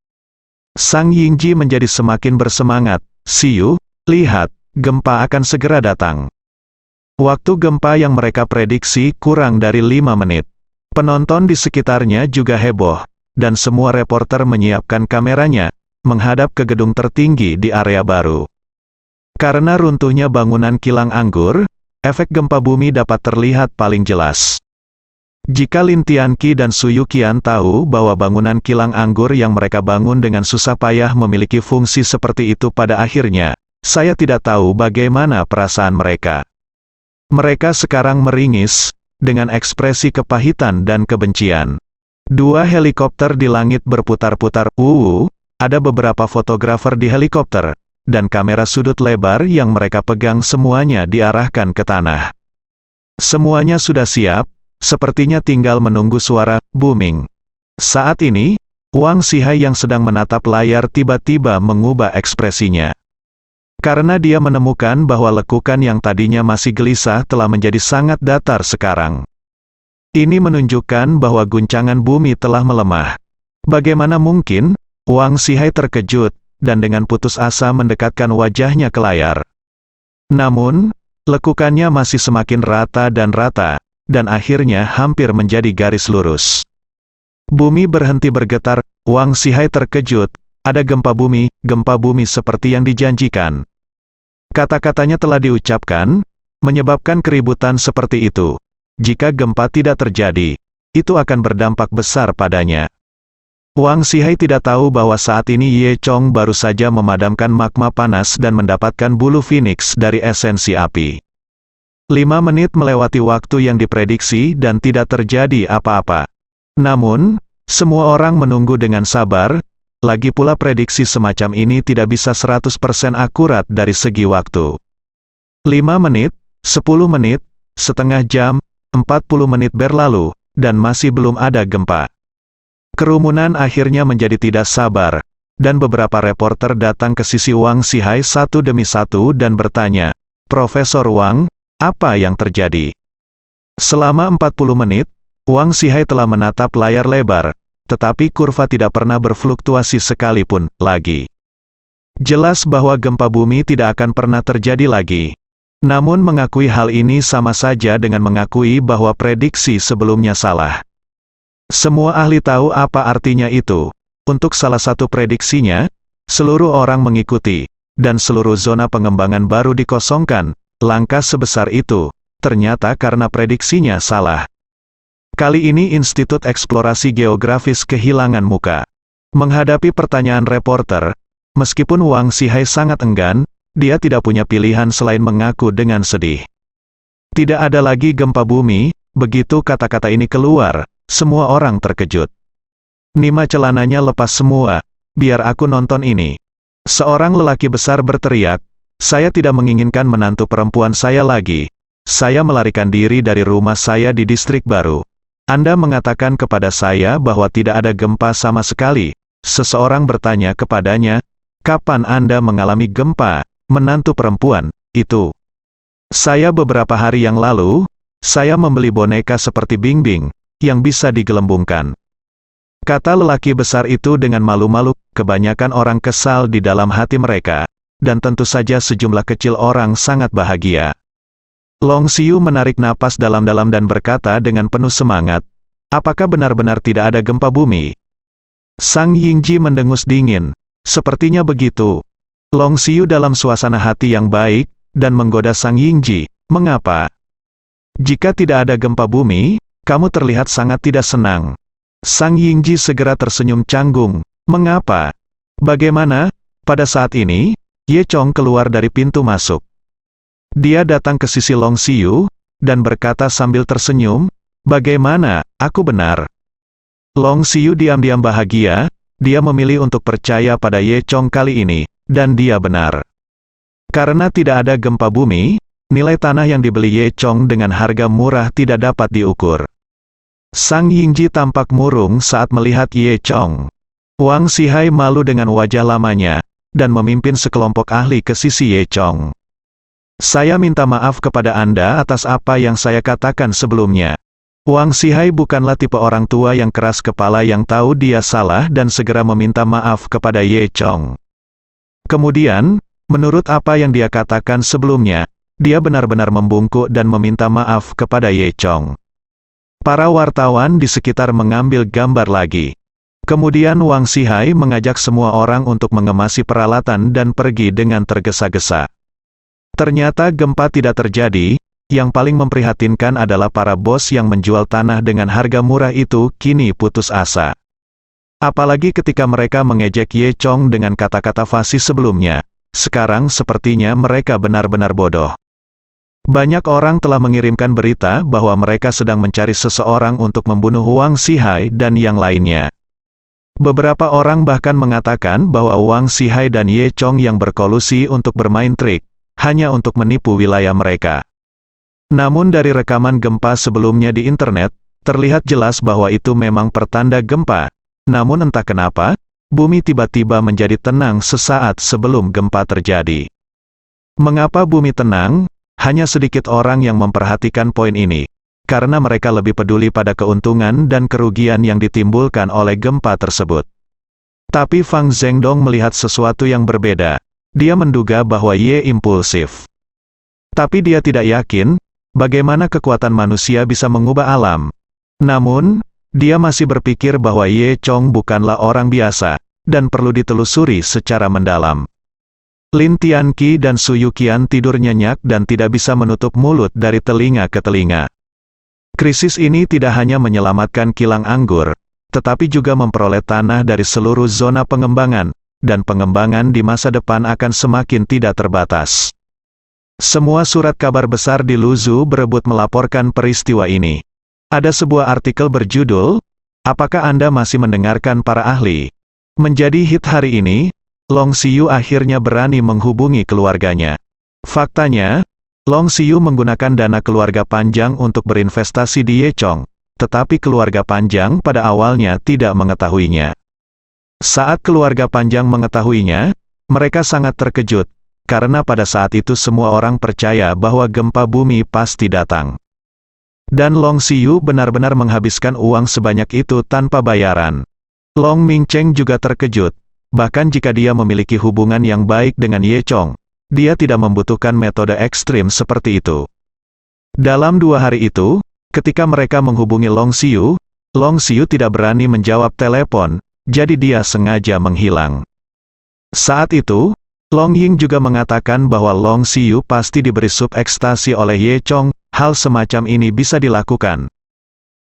Sang Yingji menjadi semakin bersemangat. Siyu, lihat, gempa akan segera datang. Waktu gempa yang mereka prediksi kurang dari 5 menit. Penonton di sekitarnya juga heboh, dan semua reporter menyiapkan kameranya, menghadap ke gedung tertinggi di area baru. Karena runtuhnya bangunan kilang anggur, efek gempa bumi dapat terlihat paling jelas. Jika Lin Tianqi dan Su Yuqian tahu bahwa bangunan kilang anggur yang mereka bangun dengan susah payah memiliki fungsi seperti itu pada akhirnya, saya tidak tahu bagaimana perasaan mereka. Mereka sekarang meringis, dengan ekspresi kepahitan dan kebencian. 2 helikopter di langit berputar-putar, ada beberapa fotografer di helikopter, dan kamera sudut lebar yang mereka pegang semuanya diarahkan ke tanah. Semuanya sudah siap, sepertinya tinggal menunggu suara booming. Saat ini, Wang Xihai yang sedang menatap layar tiba-tiba mengubah ekspresinya. Karena dia menemukan bahwa lekukan yang tadinya masih gelisah telah menjadi sangat datar sekarang. Ini menunjukkan bahwa guncangan bumi telah melemah. Bagaimana mungkin? Wang Xihai terkejut, dan dengan putus asa mendekatkan wajahnya ke layar. Namun, lekukannya masih semakin rata, dan akhirnya hampir menjadi garis lurus. Bumi berhenti bergetar. Wang Xihai terkejut, ada gempa bumi seperti yang dijanjikan. Kata-katanya telah diucapkan, menyebabkan keributan seperti itu. Jika gempa tidak terjadi, itu akan berdampak besar padanya. Wang Xihai tidak tahu bahwa saat ini Ye Chong baru saja memadamkan magma panas dan mendapatkan bulu phoenix dari esensi api. 5 menit melewati waktu yang diprediksi dan tidak terjadi apa-apa. Namun, semua orang menunggu dengan sabar, lagi pula prediksi semacam ini tidak bisa 100% akurat dari segi waktu. 5 menit, 10 menit, setengah jam, 40 menit berlalu, dan masih belum ada gempa. Kerumunan akhirnya menjadi tidak sabar, dan beberapa reporter datang ke sisi Wang Xihai satu demi satu dan bertanya, "Profesor Wang, apa yang terjadi?" Selama 40 menit, Wang Xihai telah menatap layar lebar, tetapi kurva tidak pernah berfluktuasi sekalipun lagi. Jelas bahwa gempa bumi tidak akan pernah terjadi lagi. Namun mengakui hal ini sama saja dengan mengakui bahwa prediksi sebelumnya salah. Semua ahli tahu apa artinya itu. Untuk salah satu prediksinya, seluruh orang mengikuti, dan seluruh zona pengembangan baru dikosongkan. Langkah sebesar itu, ternyata karena prediksinya salah. Kali ini Institut Eksplorasi Geografis kehilangan muka. Menghadapi pertanyaan reporter, meskipun Wang Xihai sangat enggan, dia tidak punya pilihan selain mengaku dengan sedih. Tidak ada lagi gempa bumi. Begitu kata-kata ini keluar, semua orang terkejut. Nima celananya lepas semua, biar aku nonton ini. Seorang lelaki besar berteriak, "Saya tidak menginginkan menantu perempuan saya lagi. Saya melarikan diri dari rumah saya di distrik baru. Anda mengatakan kepada saya bahwa tidak ada gempa sama sekali." Seseorang bertanya kepadanya, "Kapan Anda mengalami gempa, menantu perempuan, itu?" "Saya beberapa hari yang lalu, saya membeli boneka seperti Bing Bing, yang bisa digelembungkan," kata lelaki besar itu dengan malu-malu. Kebanyakan orang kesal di dalam hati mereka, dan tentu saja sejumlah kecil orang sangat bahagia. Long Xiu menarik napas dalam-dalam dan berkata dengan penuh semangat, "Apakah benar-benar tidak ada gempa bumi?" Sang Yingji mendengus dingin. "Sepertinya begitu." Long Xiu dalam suasana hati yang baik, dan menggoda Sang Yingji, "Mengapa? Jika tidak ada gempa bumi, kamu terlihat sangat tidak senang." Sang Yingji segera tersenyum canggung. "Mengapa? Bagaimana?" Pada saat ini, Ye Chong keluar dari pintu masuk. Dia datang ke sisi Long Xiu, dan berkata sambil tersenyum, "Bagaimana, aku benar?" Long Xiu diam-diam bahagia, dia memilih untuk percaya pada Ye Chong kali ini, dan dia benar. Karena tidak ada gempa bumi, nilai tanah yang dibeli Ye Chong dengan harga murah tidak dapat diukur. Sang Yingji tampak murung saat melihat Ye Chong. Wang Xihai malu dengan wajah lamanya, dan memimpin sekelompok ahli ke sisi Ye Chong. Saya minta maaf kepada Anda atas apa yang saya katakan sebelumnya. Wang Xihai bukanlah tipe orang tua yang keras kepala yang tahu dia salah dan segera meminta maaf kepada Ye Chong. Kemudian, menurut apa yang dia katakan sebelumnya, dia benar-benar membungkuk dan meminta maaf kepada Ye Chong. Para wartawan di sekitar mengambil gambar lagi. Kemudian Wang Xihai mengajak semua orang untuk mengemasi peralatan dan pergi dengan tergesa-gesa. Ternyata gempa tidak terjadi. Yang paling memprihatinkan adalah para bos yang menjual tanah dengan harga murah itu kini putus asa. Apalagi ketika mereka mengejek Ye Chong dengan kata-kata fasih sebelumnya. Sekarang sepertinya mereka benar-benar bodoh. Banyak orang telah mengirimkan berita bahwa mereka sedang mencari seseorang untuk membunuh Wang Xihai dan yang lainnya. Beberapa orang bahkan mengatakan bahwa Wang Xihai dan Ye Chong yang berkolusi untuk bermain trik, hanya untuk menipu wilayah mereka. Namun dari rekaman gempa sebelumnya di internet, terlihat jelas bahwa itu memang pertanda gempa. Namun entah kenapa, bumi tiba-tiba menjadi tenang sesaat sebelum gempa terjadi. Mengapa bumi tenang? Hanya sedikit orang yang memperhatikan poin ini, karena mereka lebih peduli pada keuntungan dan kerugian yang ditimbulkan oleh gempa tersebut. Tapi Fang Zhendong melihat sesuatu yang berbeda. Dia menduga bahwa Ye impulsif. Tapi dia tidak yakin, bagaimana kekuatan manusia bisa mengubah alam. Namun, dia masih berpikir bahwa Ye Chong bukanlah orang biasa, dan perlu ditelusuri secara mendalam. Lin Tianqi dan Su Yuqian tidur nyenyak dan tidak bisa menutup mulut dari telinga ke telinga. Krisis ini tidak hanya menyelamatkan kilang anggur, tetapi juga memperoleh tanah dari seluruh zona pengembangan, dan pengembangan di masa depan akan semakin tidak terbatas. Semua surat kabar besar di Luzhu berebut melaporkan peristiwa ini. Ada sebuah artikel berjudul, "Apakah Anda masih mendengarkan para ahli?" Menjadi hit hari ini, Long Xiyu akhirnya berani menghubungi keluarganya. Faktanya, Long Xiyu menggunakan dana keluarga Panjang untuk berinvestasi di Ye Chong, tetapi keluarga Panjang pada awalnya tidak mengetahuinya. Saat keluarga Panjang mengetahuinya, mereka sangat terkejut. Karena pada saat itu semua orang percaya bahwa gempa bumi pasti datang. Dan Long Xiyu benar-benar menghabiskan uang sebanyak itu tanpa bayaran. Long Mingcheng juga terkejut. Bahkan jika dia memiliki hubungan yang baik dengan Ye Chong, dia tidak membutuhkan metode ekstrim seperti itu. Dalam 2 hari itu, ketika mereka menghubungi Long Xiyu tidak berani menjawab telepon, jadi dia sengaja menghilang. Saat itu, Long Ying juga mengatakan bahwa Long Xiyu pasti diberi sub ekstasi oleh Ye Chong, hal semacam ini bisa dilakukan.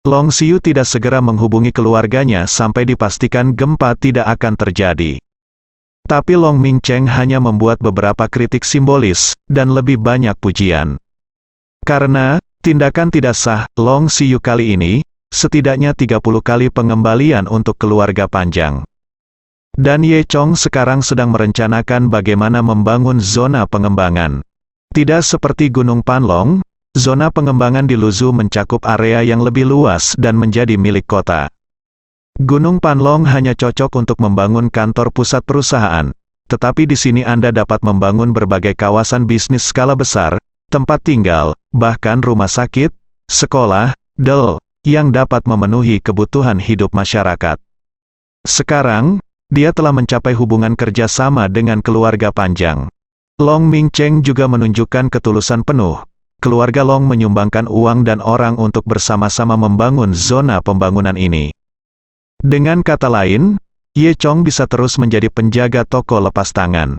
Long Xiyu tidak segera menghubungi keluarganya sampai dipastikan gempa tidak akan terjadi. Tapi Long Mingcheng hanya membuat beberapa kritik simbolis, dan lebih banyak pujian. Karena, tindakan tidak sah, Long Xiyu kali ini, setidaknya 30 kali pengembalian untuk keluarga Panjang. Dan Ye Chong sekarang sedang merencanakan bagaimana membangun zona pengembangan. Tidak seperti Gunung Panlong, zona pengembangan di Luzhu mencakup area yang lebih luas dan menjadi milik kota. Gunung Panlong hanya cocok untuk membangun kantor pusat perusahaan, tetapi di sini Anda dapat membangun berbagai kawasan bisnis skala besar, tempat tinggal, bahkan rumah sakit, sekolah, yang dapat memenuhi kebutuhan hidup masyarakat. Sekarang, dia telah mencapai hubungan kerja sama dengan keluarga Panjang. Long Mingcheng juga menunjukkan ketulusan penuh. Keluarga Long menyumbangkan uang dan orang untuk bersama-sama membangun zona pembangunan ini. Dengan kata lain, Ye Chong bisa terus menjadi penjaga toko lepas tangan.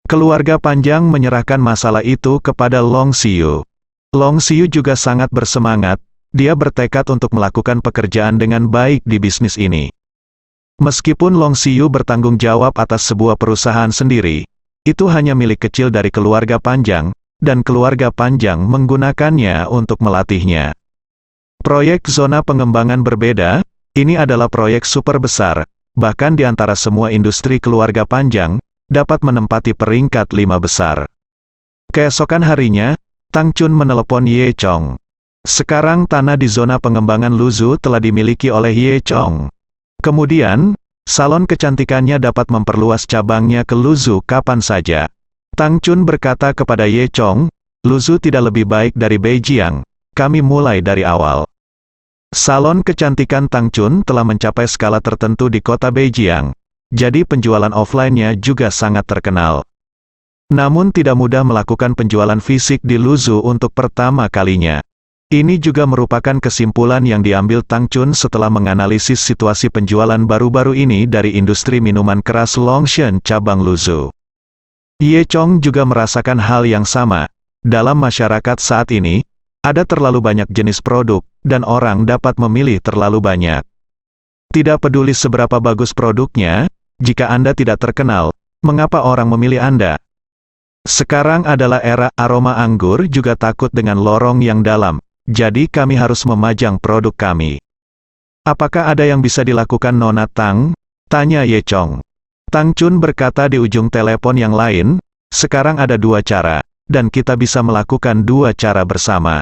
Keluarga Panjang menyerahkan masalah itu kepada Long Xiyu. Long Xiyu juga sangat bersemangat, dia bertekad untuk melakukan pekerjaan dengan baik di bisnis ini. Meskipun Long Xiyu bertanggung jawab atas sebuah perusahaan sendiri, itu hanya milik kecil dari keluarga Panjang, dan keluarga Panjang menggunakannya untuk melatihnya. Proyek zona pengembangan berbeda, ini adalah proyek super besar, bahkan di antara semua industri keluarga Panjang, dapat menempati peringkat 5 besar. Keesokan harinya, Tang Chun menelepon Ye Chong. Sekarang tanah di zona pengembangan Luzhu telah dimiliki oleh Ye Chong. Kemudian, salon kecantikannya dapat memperluas cabangnya ke Luzhu kapan saja. Tang Chun berkata kepada Ye Chong, Luzhu tidak lebih baik dari Beijiang, kami mulai dari awal. Salon kecantikan Tang Chun telah mencapai skala tertentu di kota Beijiang, jadi penjualan offline-nya juga sangat terkenal. Namun tidak mudah melakukan penjualan fisik di Luzhu untuk pertama kalinya. Ini juga merupakan kesimpulan yang diambil Tang Chun setelah menganalisis situasi penjualan baru-baru ini dari industri minuman keras Longshan cabang Luzhu. Ye Chong juga merasakan hal yang sama. Dalam masyarakat saat ini, ada terlalu banyak jenis produk, dan orang dapat memilih terlalu banyak. Tidak peduli seberapa bagus produknya, jika Anda tidak terkenal, mengapa orang memilih Anda? Sekarang adalah era aroma anggur juga takut dengan lorong yang dalam, jadi kami harus memajang produk kami. Apakah ada yang bisa dilakukan Nona Tang? Tanya Ye Chong. Tang Chun berkata di ujung telepon yang lain, sekarang ada dua cara, dan kita bisa melakukan dua cara bersama.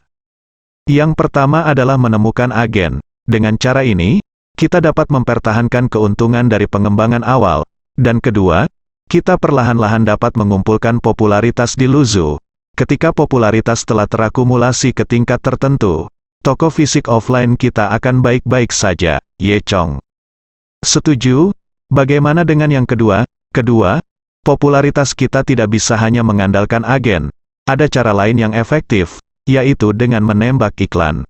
Yang pertama adalah menemukan agen. Dengan cara ini, kita dapat mempertahankan keuntungan dari pengembangan awal. Dan kedua, kita perlahan-lahan dapat mengumpulkan popularitas di Luzhu. Ketika popularitas telah terakumulasi ke tingkat tertentu, toko fisik offline kita akan baik-baik saja, Ye Chong. Setuju? Bagaimana dengan yang kedua? Kedua, popularitas kita tidak bisa hanya mengandalkan agen. Ada cara lain yang efektif, yaitu dengan menembak iklan.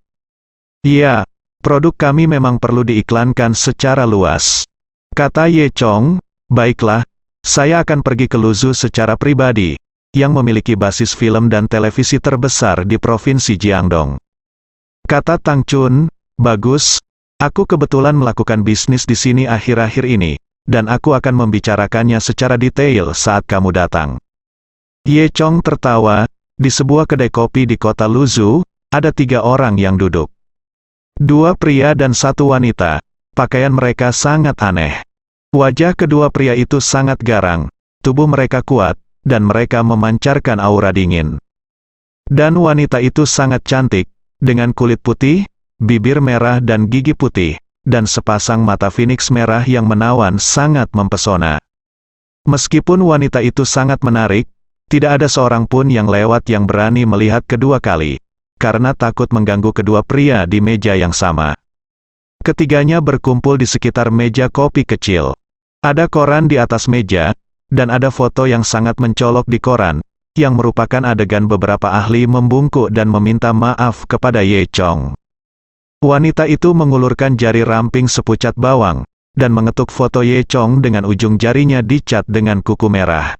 Ya, produk kami memang perlu diiklankan secara luas. Kata Ye Chong, baiklah, saya akan pergi ke Luzhu secara pribadi, yang memiliki basis film dan televisi terbesar di Provinsi Jiangdong. Kata Tang Chun, bagus, aku kebetulan melakukan bisnis di sini akhir-akhir ini, dan aku akan membicarakannya secara detail saat kamu datang. Ye Chong tertawa. Di sebuah kedai kopi di kota Luzhu, ada 3 orang yang duduk. 2 pria dan 1 wanita. Pakaian mereka sangat aneh. Wajah kedua pria itu sangat garang, tubuh mereka kuat, dan mereka memancarkan aura dingin. Dan wanita itu sangat cantik, dengan kulit putih, bibir merah dan gigi putih, dan sepasang mata phoenix merah yang menawan sangat mempesona. Meskipun wanita itu sangat menarik, tidak ada seorang pun yang lewat yang berani melihat kedua kali, karena takut mengganggu kedua pria di meja yang sama. Ketiganya berkumpul di sekitar meja kopi kecil. Ada koran di atas meja, dan ada foto yang sangat mencolok di koran, yang merupakan adegan beberapa ahli membungkuk dan meminta maaf kepada Ye Chong. Wanita itu mengulurkan jari ramping sepucat bawang, dan mengetuk foto Ye Chong dengan ujung jarinya dicat dengan kuku merah.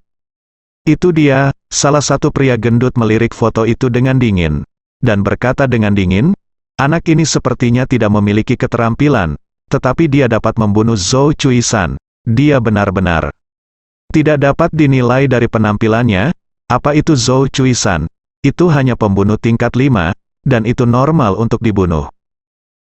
Itu dia, salah satu pria gendut melirik foto itu dengan dingin, dan berkata dengan dingin, anak ini sepertinya tidak memiliki keterampilan, tetapi dia dapat membunuh Zhou Cui-san. Dia benar-benar tidak dapat dinilai dari penampilannya. Apa itu Zhou Cui-san? Itu hanya pembunuh tingkat 5, dan itu normal untuk dibunuh.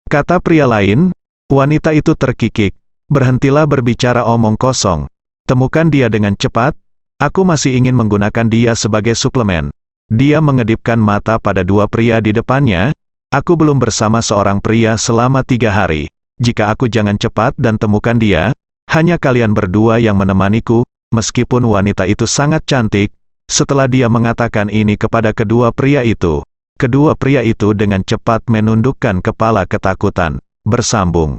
Kata pria lain, wanita itu terkikik, berhentilah berbicara omong kosong. Temukan dia dengan cepat. Aku masih ingin menggunakan dia sebagai suplemen. Dia mengedipkan mata pada 2 pria di depannya. Aku belum bersama seorang pria selama 3 hari. Jika aku jangan cepat dan temukan dia, hanya kalian berdua yang menemaniku. Meskipun wanita itu sangat cantik, setelah dia mengatakan ini kepada kedua pria itu dengan cepat menundukkan kepala ketakutan, bersambung.